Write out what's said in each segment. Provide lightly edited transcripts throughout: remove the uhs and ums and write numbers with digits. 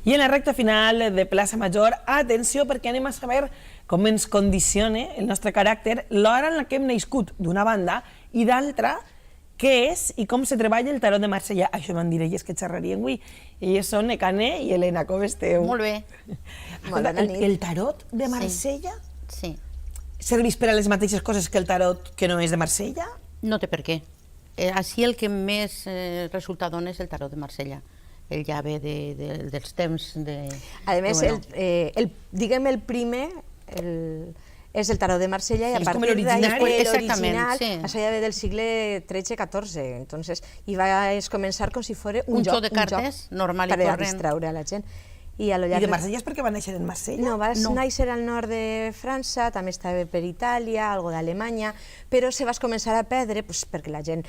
I en la recta final de Plaça Major, atenció perquè anem a saber com ens condiciona el nostre caràcter l'hora en la que hem nascut d'una banda i d'altra, què és i com se treballa el tarot de Marsella. Això m'han dit elles que xerrarien avui. Elles són Ecane i Helena, com esteu? Molt bé. El tarot de Marsella Sí. serveix per a les mateixes coses que el tarot que no és de Marsella? No té per què. Així el que més resultat dona és el tarot de Marsella. El ja ve dels temps de... A més, diguem el primer és el tarot de Marsella i a partir d'ahí l'original això ja ve del segle XIII-XIV, entonces i vas començar com si fos un joc de cartes normal i corrent per distraure a la gent. I de Marsella és perquè va néixer en Marsella? No, va néixer al nord de França, també estava per Itàlia, algo d'Alemanya, però se vas començar a perdre, perquè la gent,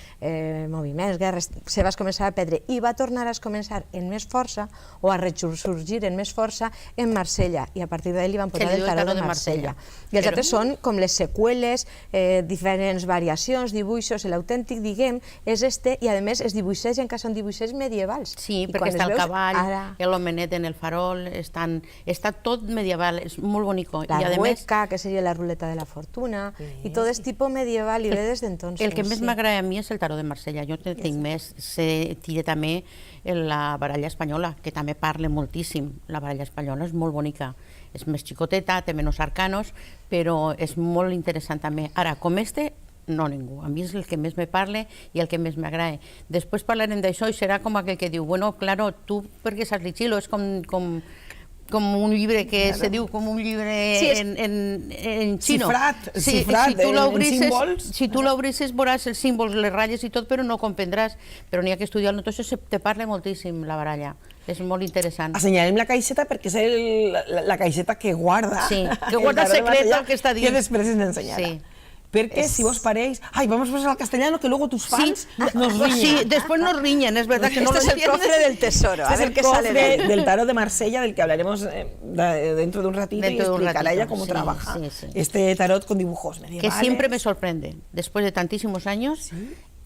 moviments, guerres, se vas començar a perdre i va tornar a començar en més força o a ressorgir en més força en Marsella, i a partir d'ahí li van posar el tarot de Marsella. I els altres són com les seqüeles, diferents variacions, dibuixos, l'autèntic, diguem, és este, i a més es dibuixegen que són dibuixos medievals. Sí, perquè està el cavall, l'homenet en el farol, està tot medieval, és molt bonic. La rueca, que seria la ruleta de la fortuna, i tot és tipus medieval i ve des d'entonces. El que més m'agrada a mi és el tarot de Marsella, jo tinc més, tira també la baralla espanyola, que també parla moltíssim, la baralla espanyola és molt bonica, és més xicoteta, té menys arcanos, però és molt interessant també. Ara, com no ningú, a mi és el que més me parla i el que més m'agrada. Després parlarem d'això i serà com aquell que diu, bueno, claro, tu perquè saps llegir-lo, és com un llibre que se diu com un llibre en xino. Cifrat, en símbols. Si tu l'obrisses veuràs els símbols, les ratlles i tot, però no comprendràs. Però n'hi ha que estudiar-lo, tot això te parla moltíssim, la baralla. És molt interessant. Assenyalem la caixeta perquè és la caixeta que guarda. Sí, que guarda secret el que està dins. Que després ens ensenyarà. Porque si vos paréis, ay, vamos a pasar al castellano, que luego tus fans nos riñen. Sí, después nos riñen, es verdad que no lo entienden. Este es el cofre del tesoro, a ver qué sale de él. Del tarot de Marsella, del que hablaremos dentro de un ratito y explicará ella cómo trabaja este tarot con dibujos medievales. Que siempre me sorprende, después de tantísimos años,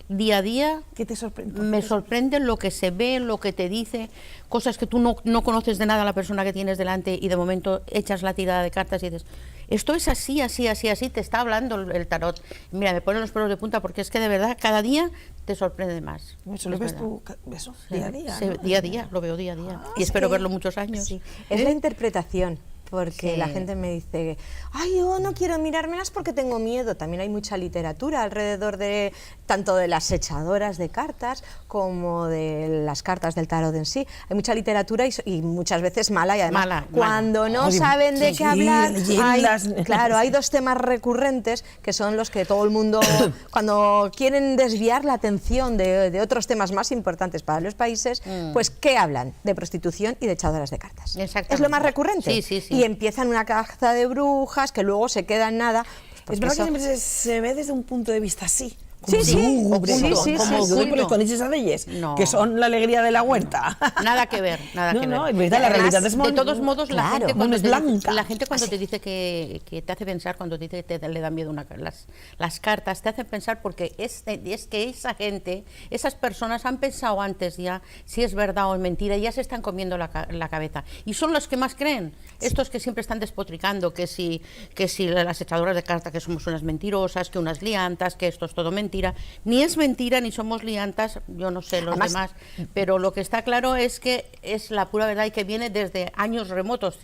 día a día. ¿Qué te sorprende? Me sorprende lo que se ve, lo que te dice, cosas que tú no conoces de nada a la persona que tienes delante y de momento echas la tirada de cartas y dices, esto es así, así, así, así, te está hablando el tarot. Mira, me ponen los pelos de punta porque es que de verdad cada día te sorprende más. ¿Eso lo ves tú día a día? Sí, día a día, lo veo día a día. Y espero verlo muchos años. Sí. Es la interpretación. Porque la gente me dice, ay, yo no quiero mirármelas porque tengo miedo. También hay mucha literatura alrededor de tanto de las echadoras de cartas como de las cartas del tarot en sí. Hay mucha literatura y muchas veces mala, y además cuando no saben de qué hablar, hay dos temas recurrentes que son los que todo el mundo, cuando quieren desviar la atención de otros temas más importantes para los países, pues ¿qué hablan? De prostitución y de echadoras de cartas. Es lo más recurrente. Sí, sí, sí. Y empiezan una caza de brujas que luego se queda en nada. Es verdad que siempre se ve desde un punto de vista así. Sí, con esas adelles, que son la alegría de la huerta. Nada que ver, nada que ver. No, es verdad, la realidad es muy... De todos modos, la gente cuando te dice que te hace pensar, cuando te dice que le dan miedo las cartas, te hacen pensar porque es que esa gente, esas personas han pensado antes ya si es verdad o es mentira y ya se están comiendo la cabeza. Y son los que más creen, estos que siempre están despotricando, que si las echadoras de cartas que somos unas mentirosas, que unas liantas, que esto es todo mentira. Ni es mentira, ni somos liantas, yo no sé los demás, pero lo que está claro es que es la pura verdad y que viene desde años remotos.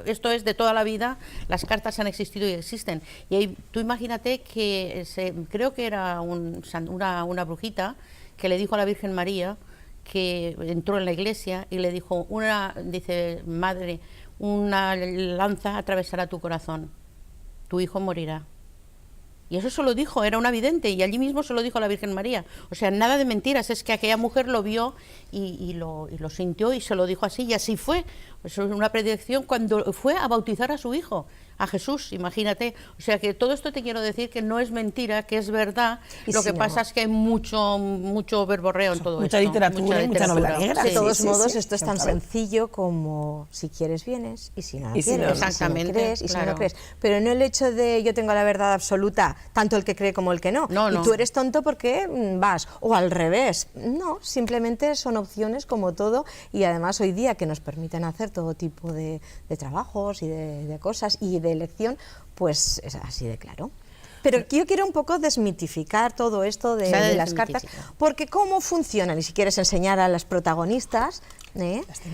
Esto es de toda la vida, las cartas han existido y existen. Y ahí, tú imagínate que creo que era una brujita que le dijo a la Virgen María, que entró en la iglesia y le dijo, dice, madre, una lanza atravesará tu corazón, tu hijo morirá. Y eso se lo dijo, era una vidente, y allí mismo se lo dijo a la Virgen María. O sea, nada de mentiras, es que aquella mujer lo vio y lo sintió y se lo dijo así, y así fue. Eso es una predicción cuando fue a bautizar a su hijo. a Jesús, imagínate. O sea que todo esto te quiero decir que no es mentira, que es verdad. Lo que pasa es que hay mucho verborreo en todo mucha esto. Literatura, mucha novela negra. De todos modos, esto es tan sencillo como si quieres vienes y si no quieres, exactamente, si no crees y si no crees. Pero no el hecho de yo tengo la verdad absoluta, tanto el que cree como el que no. Y tú eres tonto porque vas, o al revés. No, simplemente son opciones como todo, y además hoy día que nos permiten hacer todo tipo de trabajos y de cosas y de elección, pues es así de claro. Pero yo quiero un poco desmitificar todo esto de las cartas, porque ¿cómo funcionan? Y si quieres enseñar a las protagonistas,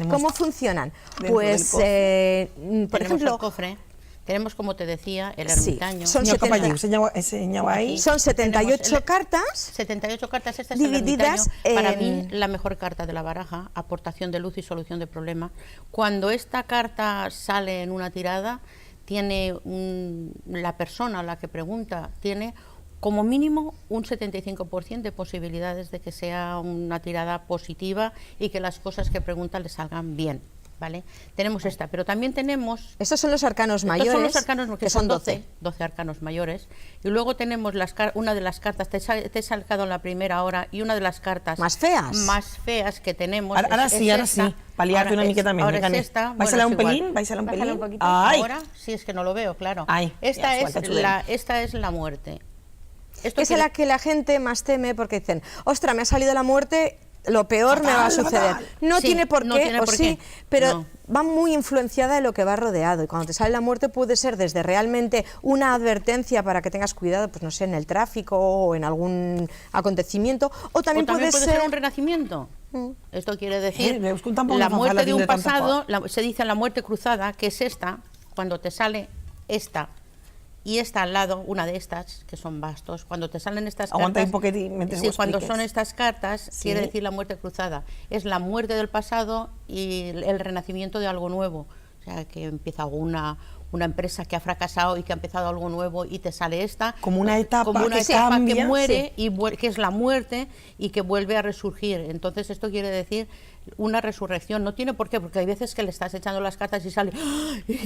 ¿cómo funcionan? Pues, por ejemplo... el cofre. Tenemos, como te decía, el ermitaño. Son 78 cartas. 78 cartas, esta es divididas el ermitaño. Para mí, la mejor carta de la baraja, aportación de luz y solución de problemas. Cuando esta carta sale en una tirada, tiene la persona a la que pregunta, tiene como mínimo un 75% de posibilidades de que sea una tirada positiva y que las cosas que pregunta le salgan bien. ¿Vale? Tenemos esta, pero también tenemos... Estos son los arcanos mayores, son los arcanos, que son 12 arcanos mayores. Y luego tenemos una de las cartas, te he sacado la primera hora, y una de las cartas más feas que tenemos. Ahora sí, paliarte una miqueta més. Ahora es esta. ¿Vais a un pelín? Un poquito. Ahora sí, es que no lo veo, claro. Ay, esta es la muerte. Esto es la que la gente más teme, porque dicen, ostras, me ha salido la muerte, lo peor me va a suceder. No tiene por qué, pero va muy influenciada de lo que va rodeado, y cuando te sale la muerte puede ser desde realmente una advertencia para que tengas cuidado, pues no sé, en el tráfico o en algún acontecimiento, o también puede ser un renacimiento. Esto quiere decir la muerte de un pasado, se dice la muerte cruzada, que es esta, cuando te sale esta y esta al lado, una de estas, que son bastos, cuando te salen estas cartas, cuando son estas cartas, quiere decir la muerte cruzada. Es la muerte del pasado y el renacimiento de algo nuevo. O sea, que empieza una empresa que ha fracasado y que ha empezado algo nuevo, y te sale esta. Como una etapa que muere, que es la muerte y que vuelve a resurgir. Entonces esto quiere decir una resurrección. No tiene por qué, porque hay veces que le estás echando las cartas y sale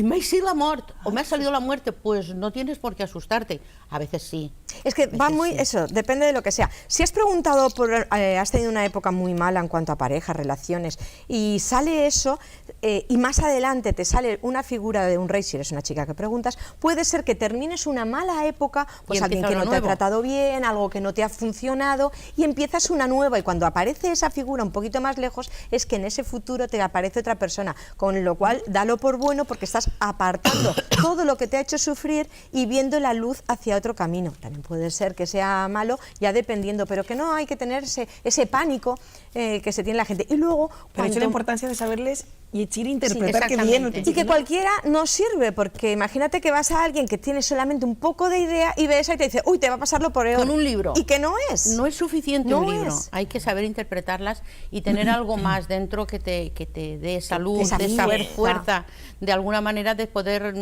me ha sido la muerte o me ha salido la muerte. Pues no tienes por qué asustarte. A veces sí. Es que va muy, eso, depende de lo que sea. Si has preguntado has tenido una época muy mala en cuanto a parejas, relaciones, y sale eso, y más adelante te sale una figura de un rey, si eres una chica que preguntas, puede ser que termines una mala época, pues alguien que no te ha tratado bien, algo que no te ha funcionado, y empiezas una nueva, y cuando aparece esa figura un poquito más lejos, es que en ese futuro te aparece otra persona, con lo cual dalo por bueno, porque estás apartando todo lo que te ha hecho sufrir y viendo la luz hacia otro camino. También puede ser que sea malo, ya dependiendo, pero que no hay que tener ese pánico que se tiene la gente. Y luego, pero hay la importancia de saberles y interpretar que bien. Y que cualquiera no sirve, porque imagínate que vas a alguien que tiene solamente un poco de idea y ves y te dice, uy, te va a pasar lo peor. Con un libro. Y que no es. No es suficiente un libro. Hay que saber interpretarlas y tener algo más dentro que te dé esa luz, esa fuerza, de alguna manera, de poder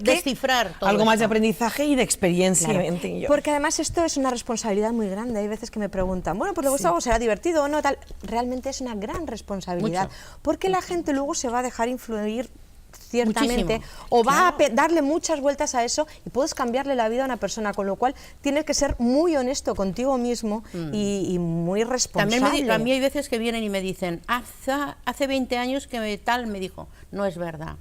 descifrar todo algo más esto. de aprendizaje y de experiencia. Claro. Porque además esto es una responsabilidad muy grande. Hay veces que me preguntan, bueno, pues luego algo será divertido o no, tal. Realmente es una gran responsabilidad. Porque la gente luego se va a dejar influir ciertamente, o va a darle muchas vueltas a eso, y puedes cambiarle la vida a una persona, con lo cual tienes que ser muy honesto contigo mismo y muy responsable. También a mí hay veces que vienen y me dicen, hace 20 años que tal me dijo. No es verdad,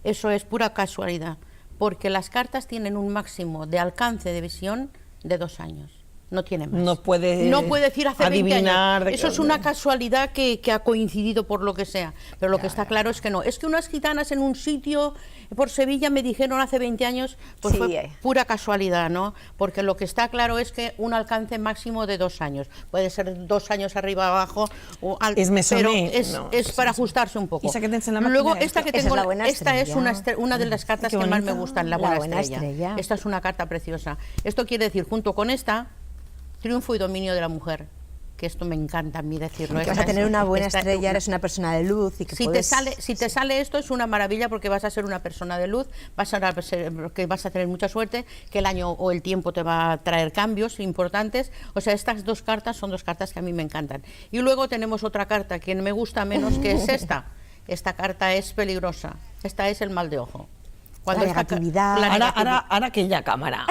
eso es pura casualidad, porque las cartas tienen un máximo de alcance de visión de 2 años. No tiene más. No puede decir hace 20 años. Eso es una casualidad que ha coincidido por lo que sea. Pero lo que está claro es que no. Es que unas gitanas en un sitio por Sevilla me dijeron hace 20 años, pues fue pura casualidad, ¿no? Porque lo que está claro es que un alcance máximo de 2 años. Puede ser 2 años arriba abajo, pero es para ajustarse un poco. Luego, esta que tengo, esta es una de las cartas que más me gustan, la buena estrella. Esta es una carta preciosa. Esto quiere decir, junto con esta, triunfo y dominio de la mujer, que esto me encanta a mí decirlo. Que vas a tener una buena estrella, eres una persona de luz. Y que si te sale esto es una maravilla, porque vas a ser una persona de luz, vas a tener mucha suerte, que el año o el tiempo te va a traer cambios importantes. O sea, estas 2 cartas son 2 cartas que a mí me encantan. Y luego tenemos otra carta que me gusta menos, que es esta. Esta carta es peligrosa. Esta es el mal de ojo. Cuando La esta negatividad. Ahora aquella cámara.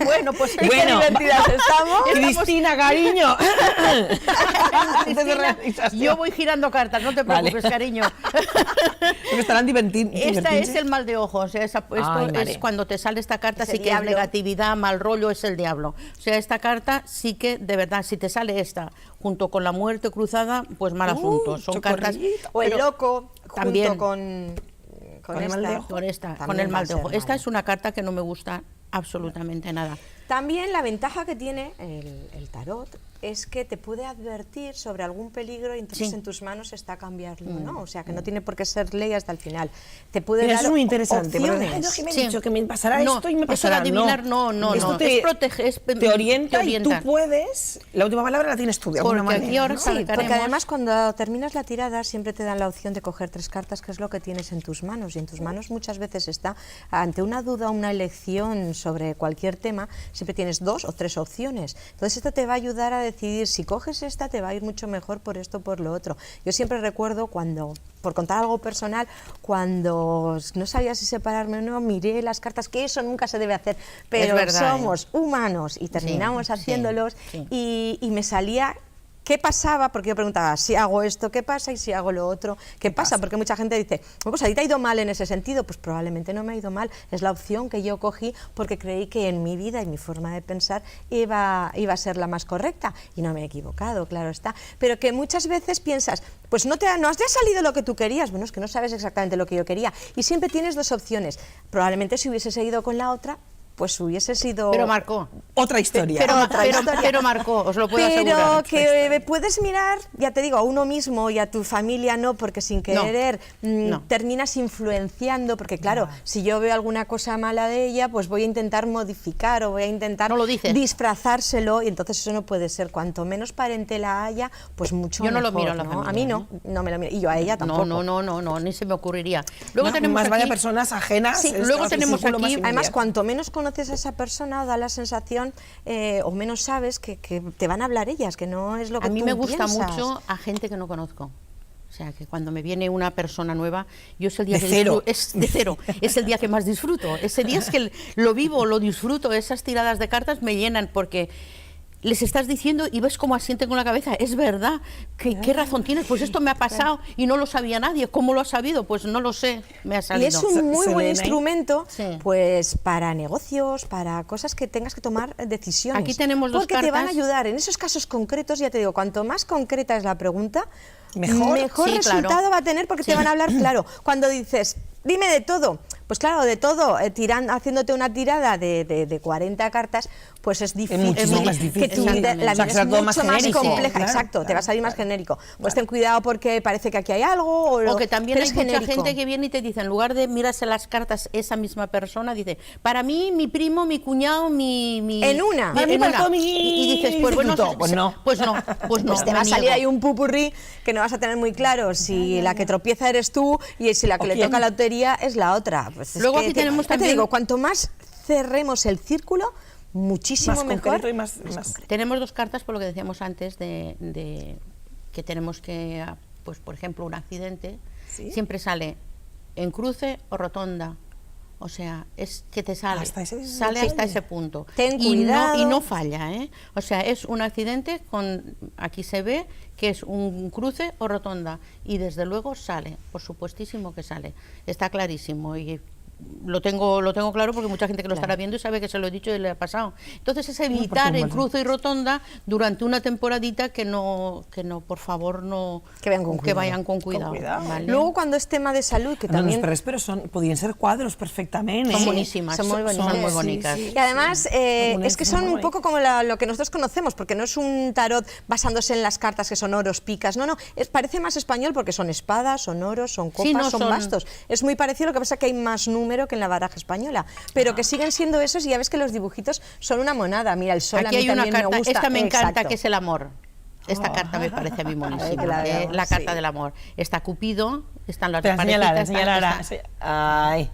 Bueno, pues qué Bueno, divertidas estamos. Cristina, cariño. Antes de realización. Yo voy girando cartas, no te Vale. preocupes, cariño. Porque estarán Esta es el mal de ojos, esto vale. es cuando te sale esta carta, Es sí el que diablo. es negatividad, mal rollo, es el diablo. O sea, esta carta sí que, de verdad, si te sale esta junto con la muerte cruzada, pues mal asunto. Son cartas... chocorrillito. O el pero loco, también junto con el mal de esta. ojo. con También el va mal a de ser ojo. Esta malo. es una carta que no me gusta absolutamente nada. También la ventaja que tiene el tarot es que te puede advertir sobre algún peligro y entonces Sí. en tus manos está cambiarlo, ¿no? O sea, que no tiene por qué ser ley hasta el final. Te puede Mira, dar eso es muy interesante. Porque, opciones. ay, no, que me he Sí. dicho que me pasará No, esto y me eso de pasará. adivinar, no, Esto no. te, Es proteger, es- te orienta te y orienta. tú puedes. La última palabra la tienes tú, de alguna Porque manera. aquí ahora ¿no? Sí, porque Sacaremos- además cuando terminas la tirada siempre te dan la opción de coger 3 cartas, que es lo que tienes en tus manos. Y en tus manos muchas veces está, ante una duda o una elección sobre cualquier tema, siempre tienes 2 o 3 opciones. Entonces esto te va a ayudar a decidir, si coges esta te va a ir mucho mejor por esto o por lo otro. Yo siempre recuerdo cuando, por contar algo personal, cuando no sabía si separarme o no, miré las cartas, que eso nunca se debe hacer, pero verdad, somos humanos y terminamos Sí, haciéndolos sí. y me salía qué pasaba, porque yo preguntaba, si hago esto, ¿qué pasa? Y si hago lo otro, ¿qué pasa? Porque mucha gente dice, bueno, pues a ti te ha ido mal en ese sentido, pues probablemente no me ha ido mal, es la opción que yo cogí porque creí que en mi vida y mi forma de pensar iba a ser la más correcta, y no me he equivocado, claro está, pero que muchas veces piensas, pues no te ha salido lo que tú querías, bueno, es que no sabes exactamente lo que yo quería, y siempre tienes 2 opciones, probablemente si hubiese seguido con la otra, pues hubiese sido... Pero marcó. Otra historia. Pero marcó, os lo puedo Pero asegurar. que puedes mirar, ya te digo, a uno mismo y a tu familia no, porque sin querer no. terminas influenciando, porque claro, si yo veo alguna cosa mala de ella, pues voy a intentar modificar o voy a intentar No lo dices. disfrazárselo, y entonces eso no puede ser. Cuanto menos parentela haya, pues mucho Yo no mejor, lo miro a la ¿no? familia, A mí no me lo miro, y yo a ella tampoco. No, ni se me ocurriría. Luego No, tenemos más vaya aquí- personas ajenas. Sí, está luego tu tenemos círculo aquí- más Además, inmediato. cuanto menos conoces a esa persona, da la sensación, o menos sabes, que te van a hablar ellas, que no es lo que A mí tú me gusta piensas. mucho a gente que no conozco. O sea, que cuando me viene una persona nueva, yo es el día De que cero. es de cero, es el día que más disfruto. Ese día es que lo vivo, lo disfruto. Esas tiradas de cartas me llenan porque les estás diciendo y ves cómo asienten con la cabeza. Es verdad. ¿Qué razón tienes? Pues esto me ha pasado y no lo sabía nadie. ¿Cómo lo ha sabido? Pues no lo sé. Me ha Y salido. es un muy buen Selena. instrumento, Sí. pues para negocios, para cosas que tengas que tomar decisiones. Aquí tenemos 2 porque te van a cartas. ayudar en esos casos concretos. Ya te digo, cuanto más concreta es la pregunta, Mejor. Sí, resultado claro. va a tener, porque te van a hablar claro. Cuando dices, dime de todo, pues claro, de todo, haciéndote una tirada de 40 cartas, pues es difícil. muchísimo más que difícil. tu vida, Exactamente. la O sea, vida que es será todo mucho más más genérico. compleja. Claro, Exacto, claro, te va a salir más claro. genérico. Pues ten cuidado porque parece que aquí hay algo. O que también pero hay es mucha genérico. gente que viene y te dice, en lugar de mirarse las cartas esa misma persona, dice, para mí, mi primo, mi cuñado, mi... En una. Para mí, en para una. todo mi Y dices, pues bueno, instituto. Pues no. pues no, pues no. Pues te va me a salir niego. ahí un pupurrí que no vas a tener muy claro si la que tropieza eres tú y si la que ¿O le quién? toca la lotería es la otra. Pues es Luego que aquí tenemos ya también- te digo, cuanto más cerremos el círculo, muchísimo Más mejor. concreto y más. Tenemos 2 cartas, por lo que decíamos antes, de que tenemos que, pues por ejemplo, un accidente, ¿Sí? siempre sale en cruce o rotonda. O sea, es que te sale, Hasta ese sale detalle. hasta ese punto. Ten y cuidado. no falla, ¿eh? O sea, es un accidente aquí se ve que es un cruce o rotonda y desde luego sale, por supuestísimo que sale. Está clarísimo y lo tengo claro porque mucha gente que lo estará viendo y sabe que se lo he dicho y le ha pasado. Entonces es evitar en cruce y rotonda durante una temporadita que no, por favor, no Que vayan con cuidado. vayan con cuidado. cuidado. ¿vale? Luego cuando es tema de salud, que No, también... los pero podían ser cuadros perfectamente. Son ¿eh? buenísimas, son muy bonitas. son muy Sí, bonitas. Y además Algunas es que son son muy un poco como lo que nosotros conocemos, porque no es un tarot basándose en las cartas que son oros, picas, no, parece más español porque son espadas, son oros, son copas, Sí, no, son son- bastos. Es muy parecido, lo que pasa es que hay más número que en la baraja española, pero que siguen siendo esos y ya ves que los dibujitos son una monada. Mira, el sol Aquí a mí hay una también carta, me gusta. esta me encanta, Exacto. que es el amor. Esta carta me parece a mí monísima, que la veamos, la carta sí. del amor. Está Cupido, están las Espera, señalara, parejitas, señalara. está- Ay.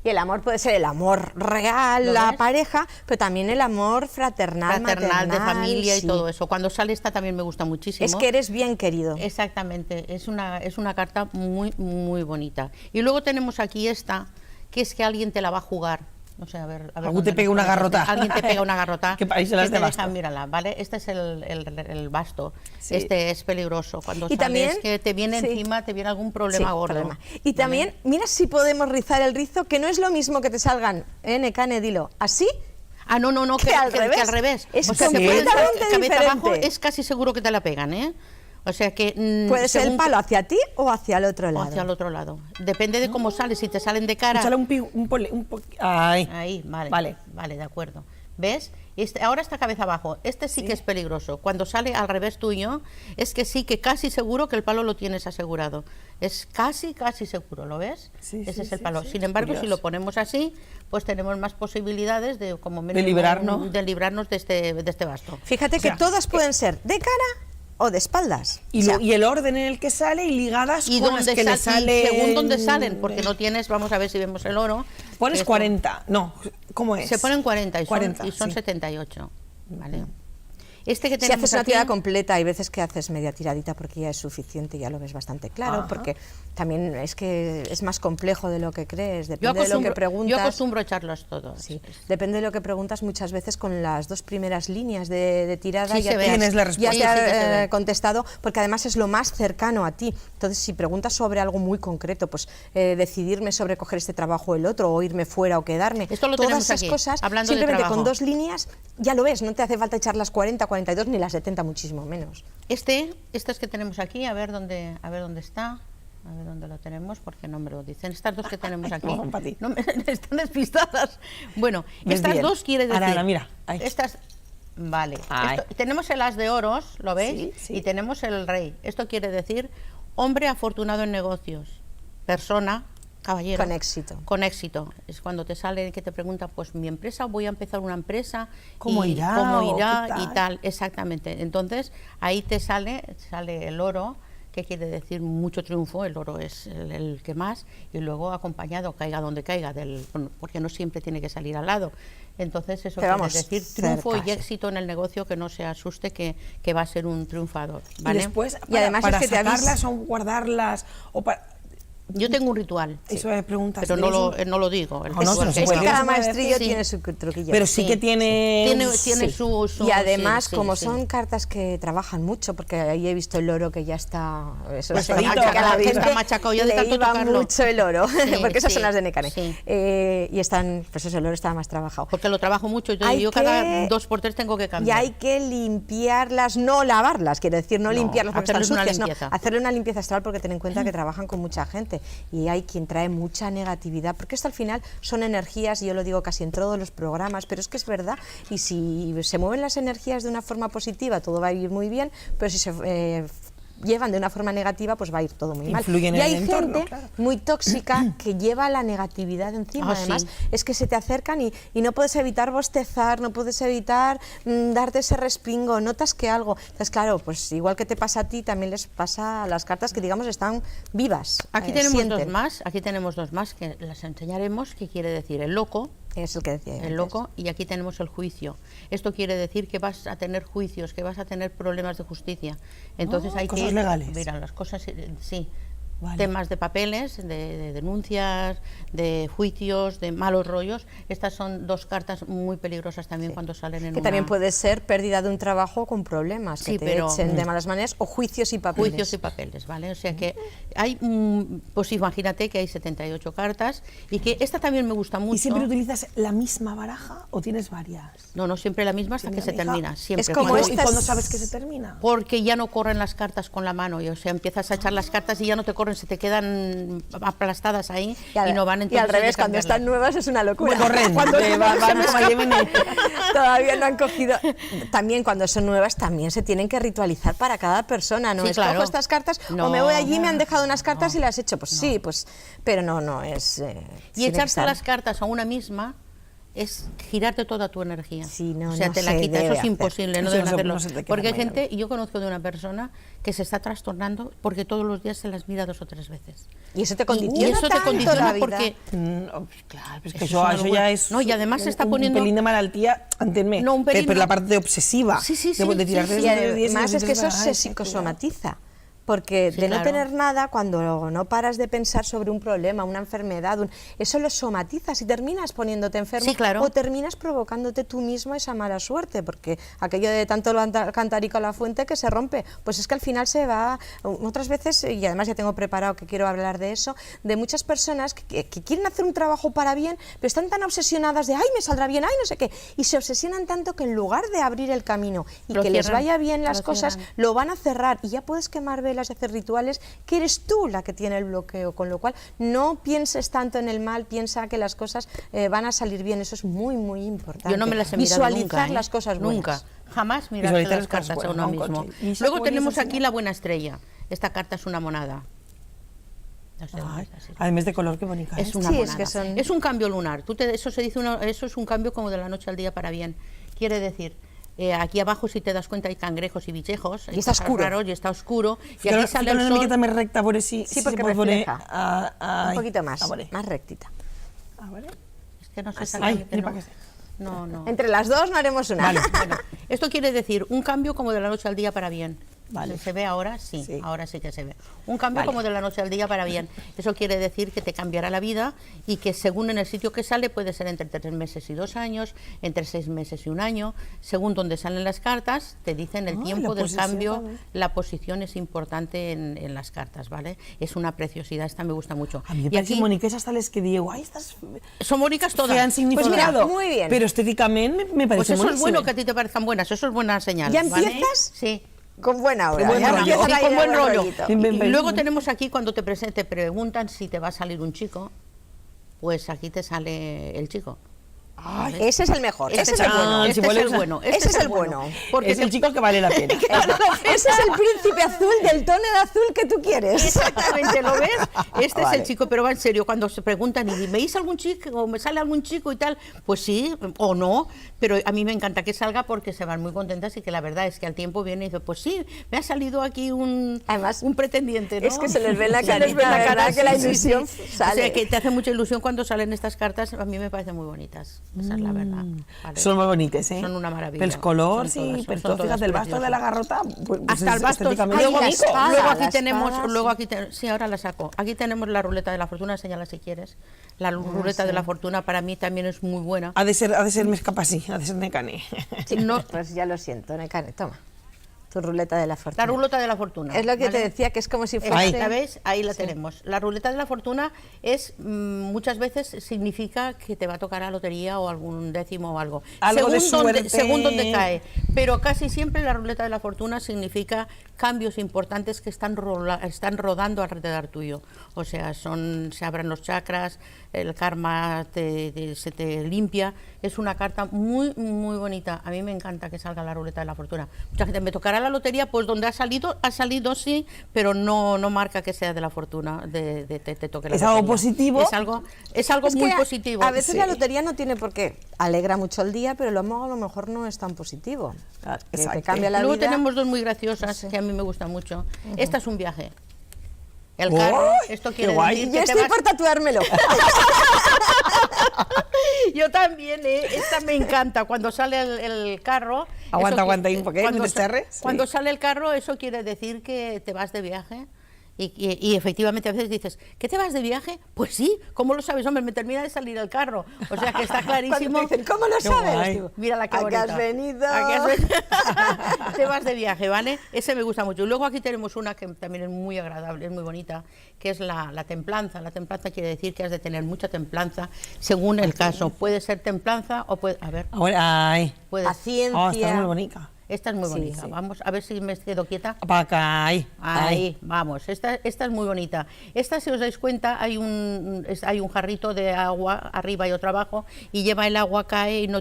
Y el amor puede ser el amor real, ¿Lo la ves? pareja, pero también el amor fraternal, fraternal, de maternal, familia y sí. todo eso. Cuando sale esta también me gusta muchísimo. Es que eres bien querido. Exactamente, es una carta muy, muy bonita. Y luego tenemos aquí esta, que es que alguien te la va a jugar. No sé, a ver Algún te pega una garrota. Alguien te pega una garrota. Que ahí se las te de basto. deja, mírala, ¿vale? Este es el basto. Sí. Este es peligroso. Cuando Y sabes también, que te viene sí. encima, te viene algún problema gordo. Problema. Y también, mira si podemos rizar el rizo, que no es lo mismo que te salgan, Nekane, dilo, así. Ah, no, que al revés. Es o sea, que completamente cabeza diferente. abajo es casi seguro que te la pegan, ¿eh? O sea que... Puede ser el palo hacia ti o hacia el otro lado. O hacia el otro lado. Depende de cómo sales. Si te salen de cara... Échale ahí. Ahí, vale. Vale. Vale, de acuerdo. ¿Ves? Ahora está cabeza abajo. Este sí que es peligroso. Cuando sale al revés tuyo, es que sí que casi seguro que el palo lo tienes asegurado. Es casi seguro, ¿lo ves? Sí, Ese sí, es el sí, palo. sí. Sin embargo, Curioso. si lo ponemos así, pues tenemos más posibilidades de, como mínimo, librarnos. de librarnos de este basto. Fíjate que todas pueden ser de cara o de espaldas. Y, O sea, y el orden en el que sale y ligadas Y con dónde las que le salen... según dónde salen, porque no tienes, vamos a ver si vemos el oro. Pones que 40, no, ¿cómo es? Se ponen 40 y 40, son sí. 78. ¿Vale? Este que si tenemos haces una aquí, tirada completa, hay veces que haces media tiradita porque ya es suficiente, ya lo ves bastante claro, Ajá. porque también es que es más complejo de lo que crees, depende de lo que preguntas. yo acostumbro a echarlos todos. Sí, depende de lo que preguntas muchas veces con las dos primeras líneas de tirada Sí, ya se ve. te Tienes la ya respuesta. te Sí, sí que se ha ve. contestado, porque además es lo más cercano a ti. Entonces, si preguntas sobre algo muy concreto, pues decidirme sobre coger este trabajo o el otro, o irme fuera o quedarme, Esto lo todas tenemos esas aquí, cosas, hablando de simplemente con trabajo. dos líneas ya lo ves, no te hace falta echar las 40, 42 ni las 70, muchísimo menos. Estas que tenemos aquí, a ver dónde está. A ver dónde lo tenemos, porque no me lo dicen. Estas dos que tenemos aquí. no, para ti. No están despistadas. Bueno, ¿Ves estas bien? dos quiere decir... Ahora, mira, ahí. Estas... Vale. Ahí. Tenemos el as de oros, ¿lo veis? Sí, sí. Y tenemos el rey. Esto quiere decir hombre afortunado en negocios. Persona, caballero. Con éxito. Con éxito. Es cuando te sale que te preguntan, pues mi empresa, voy a empezar una empresa. ¿Cómo y irá? ¿Cómo ¿O irá? qué Y tal? tal, exactamente. Entonces, ahí te sale el oro, que quiere decir mucho triunfo, el oro es el que más, y luego acompañado, caiga donde caiga, porque no siempre tiene que salir al lado. Entonces eso Pero quiere vamos, decir triunfo cerca, y sí. éxito en el negocio, que no se asuste que va a ser un triunfador. ¿vale? Y después, Y además para es que te sacarlas o guardarlas, o para... Yo tengo un ritual, Eso me preguntas. pero no lo digo. El No, no, ritual se que puede. Es hay. que cada se puede maestrillo decir. tiene su truquillo. Pero sí, Sí. que tiene... Tiene Sí. su Y además, sí, como sí. son cartas que trabajan mucho, porque ahí he visto el oro que ya está... Eso Pues es, está que a la machacado, gente está machacado ya de le tanto iba tocarlo. mucho el oro, Sí, porque esas sí, son las de Nekane. sí. Y están, pues eso, el oro estaba más trabajado. Porque lo trabajo mucho, Hay yo que- cada 2 por 3 tengo que Y cambiar. hay que limpiarlas, no lavarlas, quiero decir, no limpiarlas porque están hacerles una sucias, no, limpieza. hacerle una limpieza astral, porque ten en cuenta que trabajan con mucha gente y hay quien trae mucha negatividad, porque esto al final son energías, y yo lo digo casi en todos los programas, pero es que es verdad, y si se mueven las energías de una forma positiva, todo va a ir muy bien, pero si se llevan de una forma negativa, pues va a ir todo muy mal. Influyen Y en hay el entorno, gente claro. muy tóxica que lleva la negatividad encima. Ah, Además, sí. es que se te acercan y no puedes evitar bostezar, no puedes evitar darte ese respingo, notas que algo. Entonces, claro, pues igual que te pasa a ti, también les pasa a las cartas que, digamos, están vivas. Aquí tenemos sienten. dos más que las enseñaremos, que quiere decir el loco, Es el que decía. el antes. loco, y aquí tenemos el juicio. Esto quiere decir que vas a tener juicios, que vas a tener problemas de justicia. Entonces hay cosas que ir, legales. mira, las cosas, sí. Vale. Temas de papeles, de denuncias, de juicios, de malos rollos. Estas son dos cartas muy peligrosas también cuando salen en Que una... también puede ser pérdida de un trabajo con problemas, Sí, que te pero- echen de malas maneras, o juicios y papeles. Juicios y papeles, ¿vale? O sea que hay, pues imagínate que hay 78 cartas y que esta también me gusta mucho. ¿Y siempre utilizas la misma baraja o tienes varias? No, siempre la misma hasta que se Amiga, termina, siempre. es como Cuando- ¿Y estas- cuándo sabes que se termina? Porque ya no corren las cartas con la mano, y, o sea, empiezas a echar las cartas y ya no te corren, se te quedan aplastadas ahí y, no van, y entonces al revés, hay que cuando están cambiarlas. nuevas es una locura. Corren, Cuando van como a Yemen. todavía no han cogido. También cuando son nuevas también se tienen que ritualizar para cada persona. No Sí, escojo claro. estas cartas No, o me voy allí, me han dejado unas cartas y las he hecho. Pues sí, pues, pero no es. Y tiene que echarse estar- las cartas a una misma es girarte toda tu energía. Sí, no, o sea, no te la se quita, eso debe es hacer. imposible, no Eso deben no se- hacerlo. no se te queda Porque hay mañana. gente, y yo conozco de una persona que se está trastornando porque todos los días se las mira 2 o 3 veces. Y eso te Y condiciona. eso te tanto condiciona la vida. porque Claro, es que Eso eso, es una eso locura. ya es No, y además se está un poniendo- pelín de malaltía, entiéndeme, No, un pelín pero la no. parte de obsesiva, Sí, sí, de, sí, de tirarte sí, de Y esos 10 además es que eso ay, se qué psicosomatiza. porque Sí, de no claro. tener nada, cuando no paras de pensar sobre un problema, una enfermedad, eso lo somatizas y terminas poniéndote enfermo, Sí, claro. o terminas provocándote tú mismo esa mala suerte, porque aquello de tanto cantarico a la fuente que se rompe, pues es que al final se va, otras veces, y además ya tengo preparado que quiero hablar de eso, de muchas personas que quieren hacer un trabajo para bien, pero están tan obsesionadas de, ay, me saldrá bien, ay, no sé qué, y se obsesionan tanto que en lugar de abrir el camino y Lo que les cierran, vaya bien las lo cosas, cierran. lo van a cerrar, y ya puedes quemar velas y hacer rituales, que eres tú la que tiene el bloqueo, con lo cual no pienses tanto en el mal, piensa que las cosas van a salir bien, eso es muy, muy importante. Yo no me las he mirado Visualizar nunca, ¿eh? las cosas buenas. Nunca, jamás mirarse Visualizar las las cosas cartas a buenas, uno ¿no? mismo. Conchi? ¿Y esa Luego podrías tenemos aquí enseñar? la buena estrella. Esta carta es una monada. No sé dónde Ay, está, sí. además de color, qué bonita. Es una Sí, es monada. que son- Es un cambio lunar. Eso se dice eso es un cambio como de la noche al día para bien. Quiere decir, aquí abajo, si te das cuenta, hay cangrejos y bichejos. Y está pájaros oscuro. raros, y está oscuro. Y aquí sale el una sol. miqueta més recta, a veure si, Sí, si porque se pot veure... refleja. Un poquito más, A veure. más rectita. A veure. Es que no sé Ay, exactamente. mira no. pa' que No, no. Entre las dos no haremos una. Vale, bueno, esto quiere decir un cambio como de la noche al día para bien. Vale. ¿Se ve ahora? Sí, Sí. ahora sí que se ve. Un cambio Vale. como de la noche al día para bien. Eso quiere decir que te cambiará la vida y que según en el sitio que sale puede ser entre 3 meses y 2 años, entre 6 meses y 1 año. Según donde salen las cartas, te dicen el Ah, tiempo la del posición cambio. también. La posición es importante en las cartas, ¿vale? Es una preciosidad, esta me gusta mucho. A mi me Y parece aquí boniques hasta les que dieu, ay, estas son bonitas todas. fean significado. mira, muy bien. Pero estéticamente me Pues parece eso es buenísimo. bueno que a ti te parezcan buenas, eso es buena señal. ¿Ya ¿vale? empiezas? Sí. Con buena hora. Qué buen ya rollo. empiezan Sí, a con ir buen de rollo. rollito. Bien, bien, Y bien. luego tenemos aquí cuando te preguntan si te va a salir un chico, pues aquí te sale el chico. Ay, ese es el mejor, Este ese es el chan, bueno. si Este es vuelves el a- bueno. Ese es el bueno. Porque es el chico que vale la pena. Ese es el príncipe azul del tono de azul que tú quieres. Exactamente, ¿lo ves? Este es Vale. el chico, pero va en serio, cuando se preguntan, ¿y me hizo algún chico o me sale algún chico y tal? Pues sí, o no, pero a mí me encanta que salga porque se van muy contentas y que la verdad es que al tiempo viene y dice, pues sí, me ha salido aquí Además, un pretendiente, ¿no? es que se les ve en la Se cara, les ve en la cara, que la sí, sí, ilusión sí. sale. O sea, que te hace mucha ilusión cuando salen estas cartas, a mí me parecen muy bonitas, esa es la verdad. ¿vale? Son molt boniques, eh? Son una maravilla. Pels colors Son todas, i per son tot, todas fíjate, el basto de la preciosas. garrota, pues Hasta el es basto. estéticamente Ay, la bonito. espada. Luego aquí la tenemos, espada, luego sí. aquí sí, ahora la saco. Aquí tenemos la ruleta de la fortuna, señala si quieres. La ruleta de la fortuna para mí también es muy buena. Ha de ser més cap així, ha de ser necane. Sí, No. pues ya lo siento, Necane, toma. Tu ruleta de la fortuna. La ruleta de la fortuna. Es lo que te ¿vale? decía, que es como si Esta, fuese... ¿la ves? Ahí la tenemos. La ruleta de la fortuna es muchas veces significa que te va a tocar la lotería o algún décimo o algo. Algo de suerte. Según donde cae. Pero casi siempre la ruleta de la fortuna significa cambios importantes que están rodando alrededor tuyo. O sea, se abren los chakras, el karma se te limpia. Es una carta muy, muy bonita. A mí me encanta que salga la ruleta de la fortuna. Mucha gente me tocará la lotería, pues donde ha salido sí, pero no marca que sea de la fortuna, te toque la Es lotería. algo positivo. Es algo Es muy que positivo. A veces Sí. la lotería no tiene por qué. Alegra mucho el día, pero luego a lo mejor no es tan positivo. Claro, Que te exacto. cambia la Luego vida. tenemos dos muy graciosas que a mí me gustan mucho. Esta es un viaje. El carro, ¡Oh! esto ¡Qué quiere guay! decir Yo que te estoy vas... por tatuármelo. Yo también, esta me encanta, cuando sale el carro... Aguanta, eso aguanta ahí un poquito, cuando mientras xerres, sí. Cuando sale el carro, eso quiere decir que te vas de viaje. Y efectivamente a veces dices, ¿qué te vas de viaje? Pues sí, ¿cómo lo sabes? Hombre, me termina de salir el carro. O sea que está clarísimo. Cuando te dicen, ¿cómo lo Qué sabes? guay. Digo, Mira la que ¿a qué bonita. has venido? ¿A qué has venido? Te vas de viaje, ¿vale? Ese me gusta mucho. Y luego aquí tenemos una que también es muy agradable, es muy bonita, que es la templanza. La templanza quiere decir que has de tener mucha templanza según el caso. Puede ser templanza o puede... A ver, Ahora, ai. puede... Paciencia. Oh, estàs molt bonica. Esta es muy Sí, bonita. sí. Vamos a ver si me quedo quieta. Pa acá, ai. Ahí, vamos, esta es muy bonita. Esta, si os dais cuenta, hay un jarrito de agua arriba y otro abajo, y lleva el agua, cae y no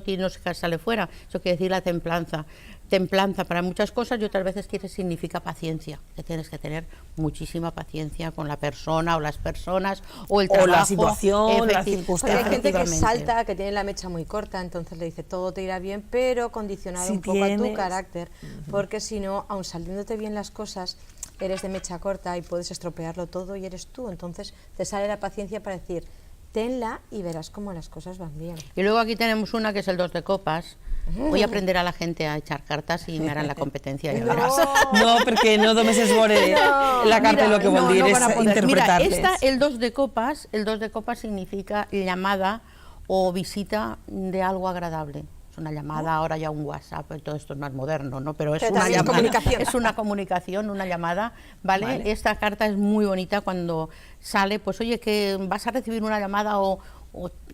sale fuera. Eso quiere decir la templanza. Templanza para muchas cosas y otras veces significa paciencia, que tienes que tener muchísima paciencia con la persona o las personas o el trabajo. O la situación, la Porque circunstancia. hay gente que Efectivamente. salta, que tiene la mecha muy corta, entonces le dice todo te irá bien, pero condicionado Si un poco a tu tienes- carácter, porque si no, aun saliéndote bien las cosas, eres de mecha corta y puedes estropearlo todo y eres tú, entonces te sale la paciencia para decir, tenla y verás cómo las cosas van bien. Y luego aquí tenemos una que es el 2 de copas. Voy a aprender a la gente a echar cartas y me harán la competencia. Ya verás. No, perquè no només es veure la carta, lo que vol dir és interpretar-les. Mira, el 2 de copas significa llamada o visita de algo agradable. Es una llamada, ahora ya un WhatsApp, todo esto es más moderno, ¿no? Pero es una llamada, comunicación. Es una comunicación, una llamada, ¿vale? Esta carta es muy bonita cuando sale, pues oye, que vas a recibir una llamada o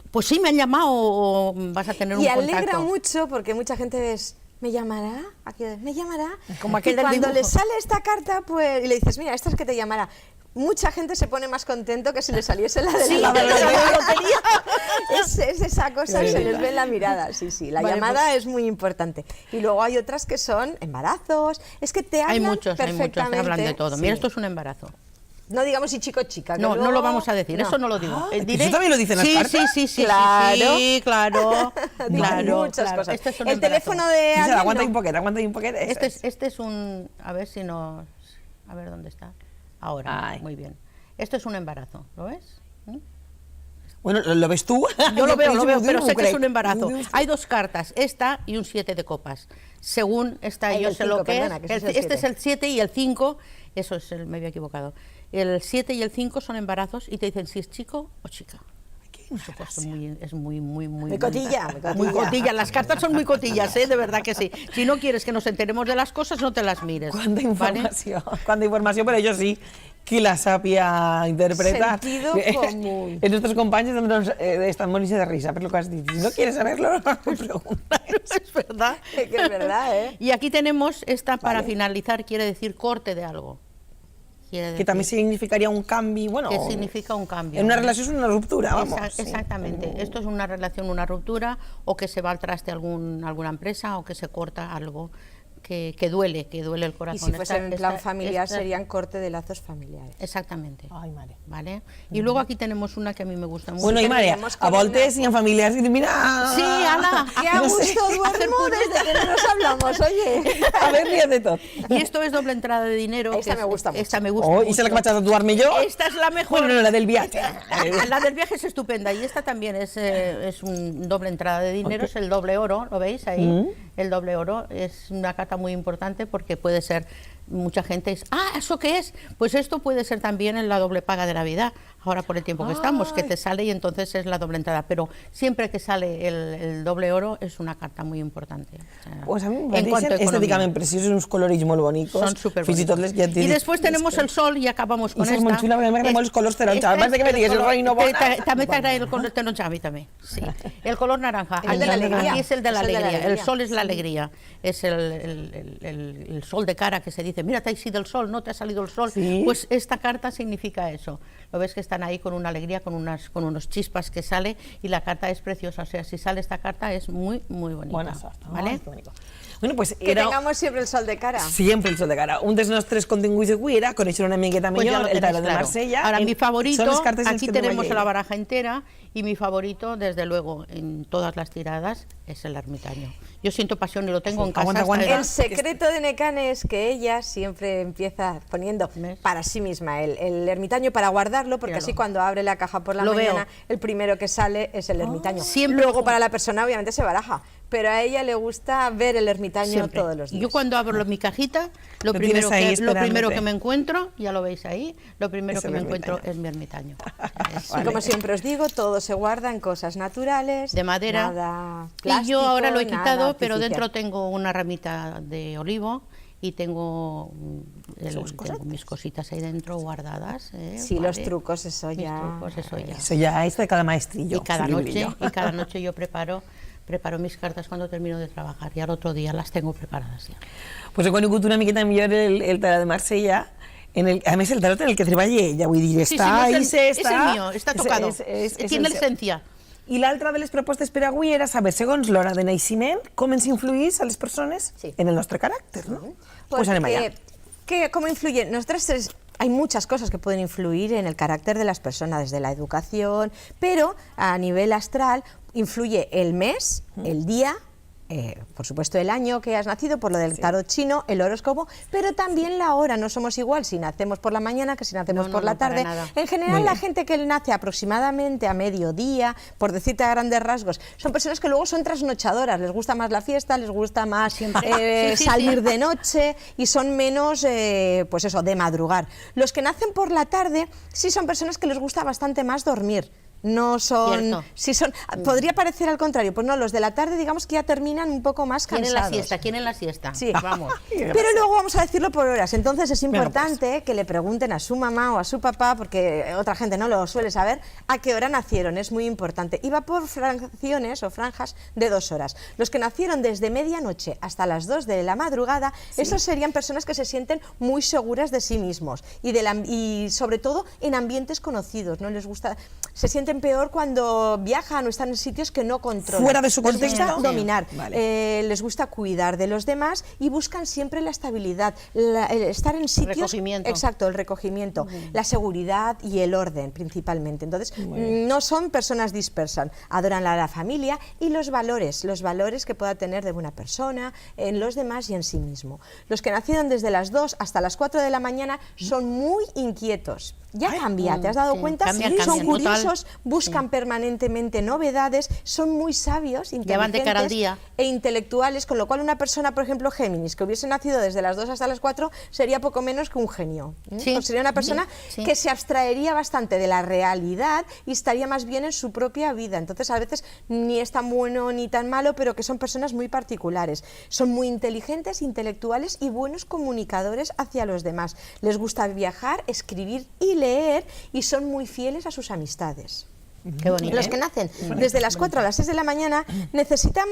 pues sí, me han llamado o vas a tener un contacto. Y alegra mucho porque mucha gente es, ¿me llamará? Aquí, ¿me llamará? Como aquel y cuando dibujo. le sale esta carta, pues, y le dices, mira, esta es que te llamará. Mucha gente se pone más contento que si le saliese la de la lotería. Es esa cosa, se les ve en la mirada. Sí, la llamada es muy importante. Y luego hay otras que son embarazos. Es que te hablan perfectamente. Te hablan de todo. Mira, esto es un embarazo. No digamos si chico o chica. No, no lo vamos a decir, eso no lo digo. ¿Eso también lo dicen las cartas? Sí, claro. Muchas cosas. Este es un el teléfono de alguien, aguanta un poquet. Este es un... A ver si no... A ver dónde está. Ahora, muy bien. Esto es un embarazo, ¿lo ves? Bueno, ¿lo ves tú? Yo lo veo, pero sé que es un embarazo. Hay 2 cartas, esta y un 7 de copas. Según esta, yo sé lo que es. Este es el 7 y el 5, eso es, me había equivocado. El 7 y el 5 son embarazos y te dicen si es chico o chica. Es muy cotilla. Muy cotilla, las cartas son muy cotillas, de verdad que sí. Si no quieres que nos enteremos de las cosas, no te las mires. Cuánta información, pero yo sí, qui la sàpia interpretar. Sentido común. Nuestros compañeros están moridos de risa por lo que has dicho. Si no quieres saberlo, no me preguntas. Es verdad. Que es verdad, ¿eh? Y aquí tenemos esta para finalizar, quiere decir corte de algo. Que también significaría un cambio, bueno... Que significa un cambio. En una relación es una ruptura, vamos. Exactamente. Esto es una relación, una ruptura, o que se va al traste alguna empresa, o que se corta algo que duele el corazón. Y si fuese en plan familiar, serían corte de lazos familiares. Exactamente. Ay, mare. ¿Vale? Y luego aquí tenemos una que a mí me gusta mucho. Bueno, y María, a voltes y en familiares, y mira... Sí, Ana, qué a gusto duermo desde que no nos hablamos, oye. A ver, ríe de todo. Y esto es doble entrada de dinero. Esta me gusta mucho. Esta me gusta mucho. ¿Y se la que me ha echado tatuarme yo? Esta es la mejor. Bueno, la del viaje. La del viaje es estupenda y esta también es un doble entrada de dinero, es el doble oro, ¿lo veis ahí? El doble oro es una carta muy importante porque puede ser, mucha gente es, ¿eso qué es? Pues esto puede ser también en la doble paga de Navidad, ahora por el tiempo que estamos, que te sale y entonces es la doble entrada, pero siempre que sale el doble oro es una carta muy importante. O sea, pues a mí me parecen estéticamente preciosos, unos colores muy bonitos. Son súper bonitos. Y después tenemos el sol y acabamos con esta. És molt xula, perquè m'agraden molt els colors taronja. Abans que me digues el reino bona. També t'agrada el color taronja, a mí también. Sí. El color naranja. El de la alegría. Aquí es el de la alegría. El sol es la alegría. Es el sol de cara que se dice, mira, te ha sido el sol, no te ha salido el sol. ¿Sí? Pues esta carta significa eso. Lo ves que están ahí con una alegría, con unos chispas que sale y la carta es preciosa. O sea, si sale esta carta es muy, muy bonita. Buena sort. ¿Vale? Bueno, pues que tengamos siempre el sol de cara. Siempre el sol de cara. Un dels nostres continguts d'avui era conèixer una miqueta millor el tarot de Marsella. Ahora, mi favorito, aquí tenemos la baraja entera, y mi favorito, desde luego, en todas las tiradas, es el ermitaño. Yo siento pasión y lo tengo en casa. El secreto de Nekane es que ella siempre empieza poniendo para sí misma el ermitaño para guardarlo, porque así cuando abre la caja por la mañana, el primero que sale es el ermitaño. Luego para la persona obviamente se baraja, pero a ella le gusta ver el ermitaño todos los días. Yo cuando abro mi cajita, lo primero que me encuentro, ya lo veis ahí, lo primero que me encuentro es mi ermitaño. Y como siempre os digo, todo se guarda en cosas naturales, de madera, nada plástico, y yo ahora lo he quitado, pero artificial. Dentro tengo una ramita de olivo y tengo mis cositas ahí dentro guardadas. Sí, ¿vale? Los trucos, eso ya. Eso ya es de cada maestrillo. Y cada noche yo preparo mis cartas cuando termino de trabajar y al otro día las tengo preparadas ya. Pues he conegut una miqueta millor el tarot de Marsella, a més el tarot en el que treballa ella, vull dir, és el mío, està tocado, tiene esencia. I l'altra de les propostes per avui era saber, segons l'hora de naixement, com ens influís a les persones en el nostre caràcter, ¿no? Pues anem allá. ¿Cómo influye? Hay muchas cosas que pueden influir en el carácter de las personas, desde la educación, pero a nivel astral influye el mes, el día, por supuesto el año que has nacido, por lo del tarot chino, el horóscopo, pero también la hora. No somos igual si nacemos por la mañana que si nacemos por la tarde. En general, la gente que nace aproximadamente a mediodía, por decirte a grandes rasgos, son personas que luego son trasnochadoras, les gusta más la fiesta, les gusta más salir de noche y son menos, pues eso, de madrugar. Los que nacen por la tarde sí son personas que les gusta bastante más dormir. No son, si son, podría parecer al contrario, pues no, los de la tarde digamos que ya terminan un poco más cansados. ¿Quieren la siesta? Sí, vamos. Pero luego vamos a decirlo por horas, entonces es importante que le pregunten a su mamá o a su papá, porque otra gente no lo suele saber, a qué hora nacieron, es muy importante. Y va por fracciones o franjas de 2 horas. Los que nacieron desde medianoche hasta las 2 de la madrugada, esos serían personas que se sienten muy seguras de sí mismos y sobre todo en ambientes conocidos, no les gusta, se sienten peor cuando viajan o están en sitios que no controlan. Fuera de su contexto. Les gusta dominar, les gusta cuidar de los demás y buscan siempre la estabilidad, estar en sitios... Recogimiento. Exacto, el recogimiento, la seguridad y el orden principalmente. Entonces, no son personas dispersas, adoran a la familia y los valores que pueda tener de buena persona, en los demás y en sí mismo. Los que nacieron desde las 2 hasta las 4 de la mañana son muy inquietos. Ya cambia, ¿te has dado cuenta? Son curiosos, buscan permanentemente novedades, son muy sabios, inteligentes e intelectuales, con lo cual una persona, por ejemplo, Géminis, que hubiese nacido desde las 2 hasta las 4, sería poco menos que un genio. Pues sería una persona que se abstraería bastante de la realidad y estaría más bien en su propia vida. Entonces, a veces ni es tan bueno ni tan malo, pero que son personas muy particulares. Son muy inteligentes, intelectuales y buenos comunicadores hacia los demás. Les gusta viajar, escribir y leer y son muy fieles a sus amistades. Qué bonito. Los que nacen desde las 4 a las 6 de la mañana necesitan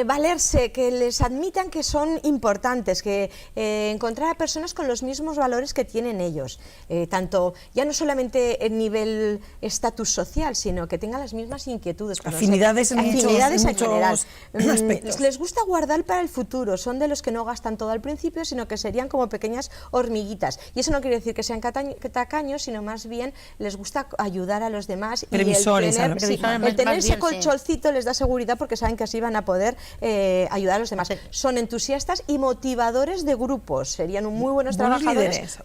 valerse, que les admitan que son importantes, que encontrar a personas con los mismos valores que tienen ellos, tanto ya no solamente en nivel estatus social, sino que tengan las mismas inquietudes. Afinidades en general. aspectos. Les gusta guardar para el futuro, son de los que no gastan todo al principio, sino que serían como pequeñas hormiguitas. Y eso no quiere decir que sean tacaños, sino más bien les gusta ayudar a los demás. Previsores, el tener ese colchoncito les da seguridad porque saben que así van a poder ayudar a los demás. Son entusiastas y motivadores de grupos, serían muy buenos trabajadores,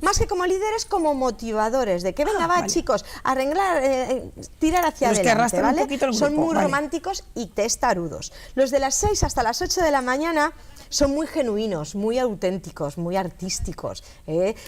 más que como líderes, como motivadores, de que venga, chicos, arreglar, tirar hacia adelante, ¿vale? Son muy románticos y testarudos. Los de las 6 hasta las 8 de la mañana son muy genuinos, muy auténticos, muy artísticos.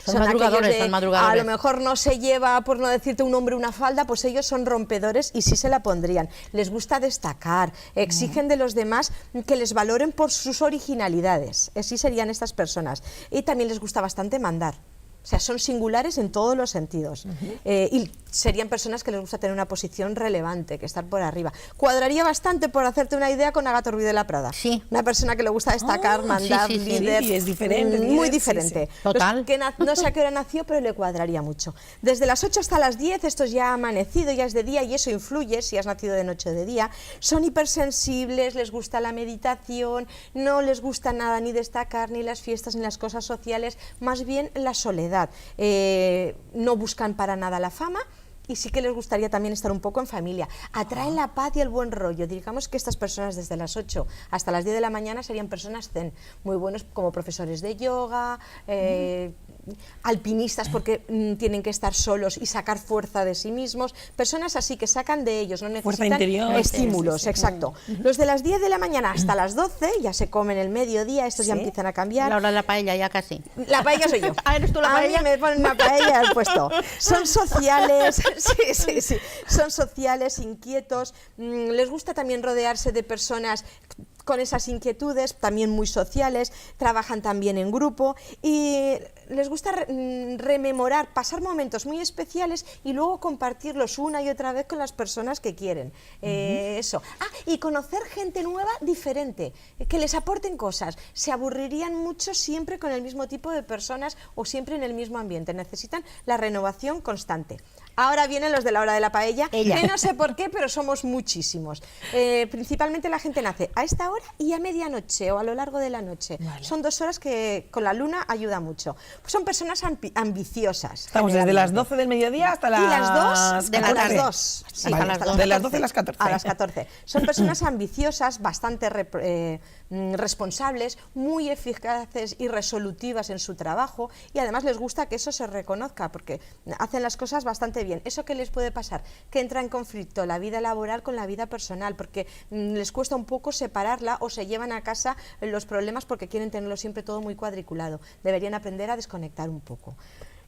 Son madrugadores, son madrugadores. A lo mejor no se lleva, por no decirte un hombre, una falda, pues ellos son rompedores y sí se la pondrían. Les gusta destacar, exigen de los demás que les valoren por sus originalidades. Así serían estas personas. Y también les gusta bastante mandar. O sea, son singulares en todos los sentidos. Y serían personas que les gusta tener una posición relevante, que estar por arriba. Cuadraría bastante, por hacerte una idea, con Agatha Ruiz de la Prada. Sí. Una persona que le gusta destacar, mandar, líder. Sí, es diferente. Muy diferente. Total. Que no sé a qué hora nació, pero le cuadraría mucho. Desde las 8 hasta las 10, esto ya ha amanecido, ya es de día, y eso influye si has nacido de noche o de día. Son hipersensibles, les gusta la meditación, no les gusta nada ni destacar, ni las fiestas, ni las cosas sociales, más bien la soledad. No buscan para nada la fama y sí que les gustaría también estar un poco en familia. Atraen la paz y el buen rollo. Digamos que estas personas desde las 8 hasta las 10 de la mañana serían personas zen, muy buenos como profesores de yoga, alpinistas porque tienen que estar solos y sacar fuerza de sí mismos, personas así que sacan de ellos, no necesitan estímulos, exacto. Los de las 10 de la mañana hasta las 12 ya se comen el mediodía, estos ya empiezan a cambiar. La hora de la paella ya casi. La paella soy yo. ¿Eres tú la paella? A mí me ponen una paella al puesto. Son sociales, sí. Son sociales, inquietos, les gusta también rodearse de personas con esas inquietudes, también muy sociales, trabajan también en grupo y les gusta rememorar, pasar momentos muy especiales y luego compartirlos una y otra vez con las personas que quieren. Eso. Y conocer gente nueva diferente, que les aporten cosas. Se aburrirían mucho siempre con el mismo tipo de personas o siempre en el mismo ambiente. Necesitan la renovación constante. Ahora vienen los de la hora de la paella, Ella. que no sé por qué, pero somos muchísimos. Principalmente la gente nace a esta hora y a medianoche o a lo largo de la noche. Vale. Son 2 horas que con la luna ayuda mucho. Pues son personas ambiciosas. Estamos desde las 12 del mediodía hasta las Y las 2 de la tarde. 2. Sí, Vale, a las de 12. las 12 a las 14. A las 14. Son personas ambiciosas, bastante responsables, muy eficaces y resolutivas en su trabajo, y además les gusta que eso se reconozca porque hacen las cosas bastante bien. ¿Eso qué les puede pasar? Que entra en conflicto la vida laboral con la vida personal, porque les cuesta un poco separarla o se llevan a casa los problemas porque quieren tenerlo siempre todo muy cuadriculado. Deberían aprender a desconectar un poco.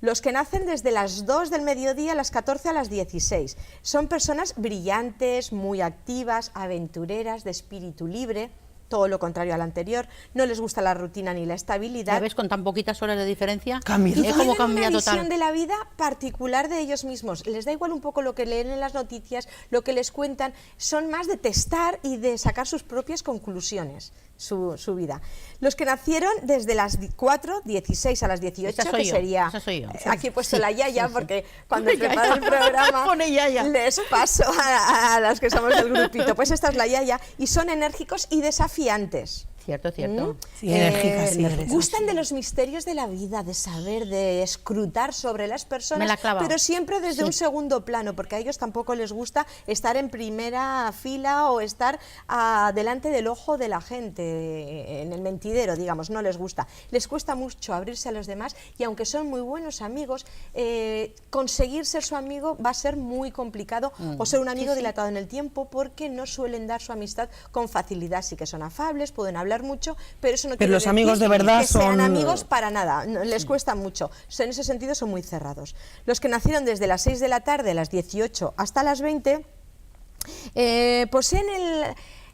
Los que nacen desde las 2 del mediodía a las 14 a las 16 son personas brillantes, muy activas, aventureras, de espíritu libre, todo lo contrario al anterior. No les gusta la rutina ni la estabilidad. ¿Ya ves con tan poquitas horas de diferencia? Cambia. Y Es como tienen cambia una total. visión de la vida particular de ellos mismos. Les da igual un poco lo que leen en las noticias, lo que les cuentan. Son más de testar y de sacar sus propias conclusiones, su vida. Los que nacieron desde las 4:16 a las 18, Esa soy que yo, sería... esa soy yo. Aquí he puesto la yaya, sí. porque cuando Pone preparo el yaya. programa Pone yaya. les paso a las que somos del grupito. Pues esta es la yaya, y son enérgicos y desafiantes. Cierto, cierto. Sí, enérgicas, sí, agresivas. Gustan de los misterios de la vida, de saber, de escrutar sobre las Me personas, la ha clavado. pero siempre desde un segundo plano, porque a ellos tampoco les gusta estar en primera fila o estar delante del ojo de la gente, en el mentidero, digamos, no les gusta. Les cuesta mucho abrirse a los demás, y aunque son muy buenos amigos, conseguir ser su amigo va a ser muy complicado, o ser un amigo dilatado en el tiempo, porque no suelen dar su amistad con facilidad. Sí que son afables, pueden hablar mucho, pero eso no Pero quiere los decir amigos de verdad que sean son- amigos para nada, les cuesta mucho. En ese sentido son muy cerrados. Los que nacieron desde las 6 de la tarde, a las 18 hasta las 20, poseen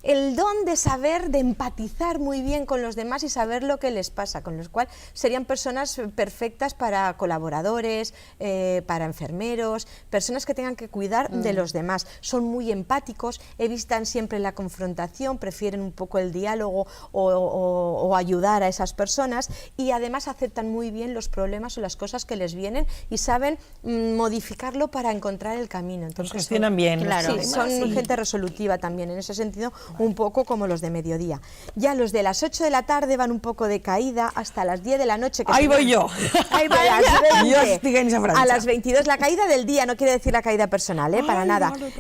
el don de saber, de empatizar muy bien con los demás y saber lo que les pasa, con lo cual serían personas perfectas para colaboradores, para enfermeros, personas que tengan que cuidar de los demás. Son muy empáticos, evitan siempre la confrontación, prefieren un poco el diálogo o ayudar a esas personas, y además aceptan muy bien los problemas o las cosas que les vienen y saben modificarlo para encontrar el camino. Entonces, gestionan bien los Claro. Sí, problemas, son sí. gente resolutiva también, en ese sentido, un poco como los de mediodía. Ya los de las 8 de la tarde van un poco de caída hasta las 10 de la noche. Que Ahí serían- voy yo. Ahí voy, a las 20. Yo estoy en esa franja. A las 22, la caída del día, no quiere decir la caída personal, para Ay, nada. vale.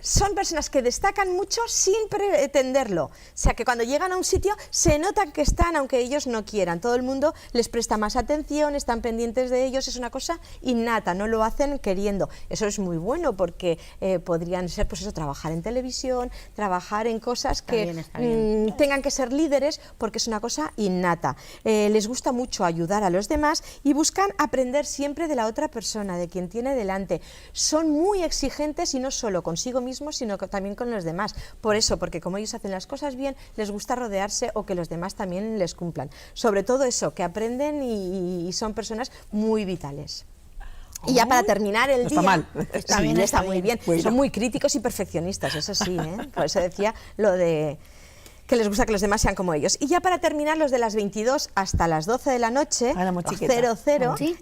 Son personas que destacan mucho sin pretenderlo. O sea, que cuando llegan a un sitio se notan que están, aunque ellos no quieran. Todo el mundo les presta más atención, están pendientes de ellos, es una cosa innata, no lo hacen queriendo. Eso es muy bueno, porque podrían ser, pues eso, trabajar en televisión, trabajar en cosas que Está bien. tengan que ser líderes, porque es una cosa innata. Les gusta mucho ayudar a los demás y buscan aprender siempre de la otra persona, de quien tiene delante. Son muy exigentes, y no solo consigo mismos, sino también con los demás. Por eso, porque como ellos hacen las cosas bien, les gusta rodearse o que los demás también les cumplan. Sobre todo eso, que aprenden y son personas muy vitales. Y ya para terminar el No día... está mal. Está Sí, bien, está está muy bien. bien. Bueno. Son muy críticos y perfeccionistas, eso sí, ¿eh? Por eso decía lo de que les gusta que los demás sean como ellos. Y ya para terminar, los de las 22 hasta las 12 de la noche, Ah, la mochiqueta. 00, ¿Sí?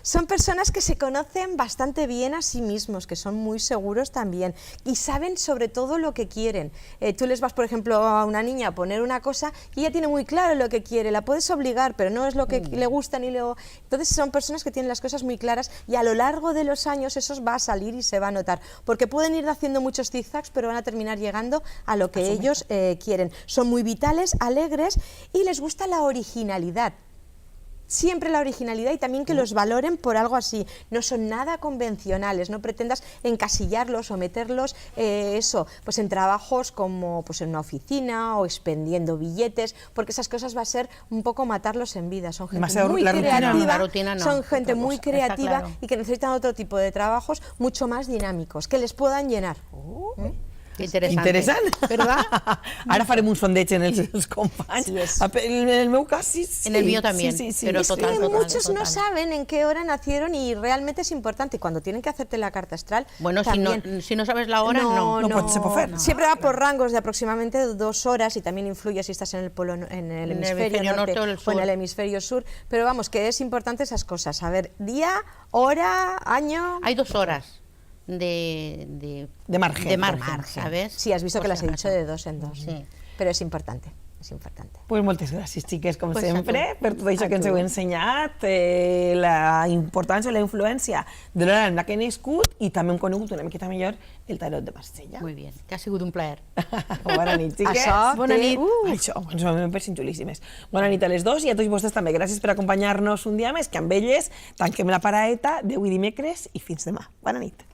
son personas que se conocen bastante bien a sí mismos, que son muy seguros también y saben sobre todo lo que quieren. Tú les vas, por ejemplo, a una niña a poner una cosa y ella tiene muy claro lo que quiere, la puedes obligar, pero no es lo que le gusta ni lo... Entonces son personas que tienen las cosas muy claras, y a lo largo de los años eso va a salir y se va a notar, porque pueden ir haciendo muchos zigzags, pero van a terminar llegando a lo que ellos quieren. Son muy vitales, alegres, y les gusta la originalidad. Siempre la originalidad, y también que los valoren por algo así. No son nada convencionales, no pretendas encasillarlos o meterlos pues en trabajos como pues en una oficina o expendiendo billetes, porque esas cosas va a ser un poco matarlos en vida. Son gente Demasiado muy la rutina. creativa, La rutina no, son gente otra muy cosa, está creativa claro. y que necesitan otro tipo de trabajos mucho más dinámicos, que les puedan llenar. Interessant. ¿Verdad? Ara farem un sondeig en els companys. Sí, és. En el meu cas, sí. En el mío también, pero Es que total. muchos no saben en qué hora nacieron y realmente es importante. Y cuando tienen que hacerte la carta astral, Bueno, también... si no sabes la hora, no. No se puede hacer. Siempre va por rangos de aproximadamente 2 horas y también influye si estás en el polo, en el hemisferio norte o el o en sur. el hemisferio sur. Pero vamos, que es importante esas cosas. Saber día, hora, año... Hay 2 horas de margen. De margen, ¿sabes? Sí, has visto Por que las si he dicho acaso. de 2 en 2. Sí. Però és important, és important. Pues moltes gràcies, xiques, com Pues sempre, a tu. per tot això que ens heu ensenyat, la importància o la influència de l'hora en la que he nascut i també hem conegut una miqueta millor el tarot de Marsella. Muy bien, que ha sigut un plaer. Bona nit, xiques. Això Bona nit. Això, ens ho hem parecit xulíssimes. Bona nit a les dos i a tots vostès també. Gràcies per acompanyar-nos un dia més, que amb elles tanquem la paraeta d'avui dimecres i fins demà. Bona nit.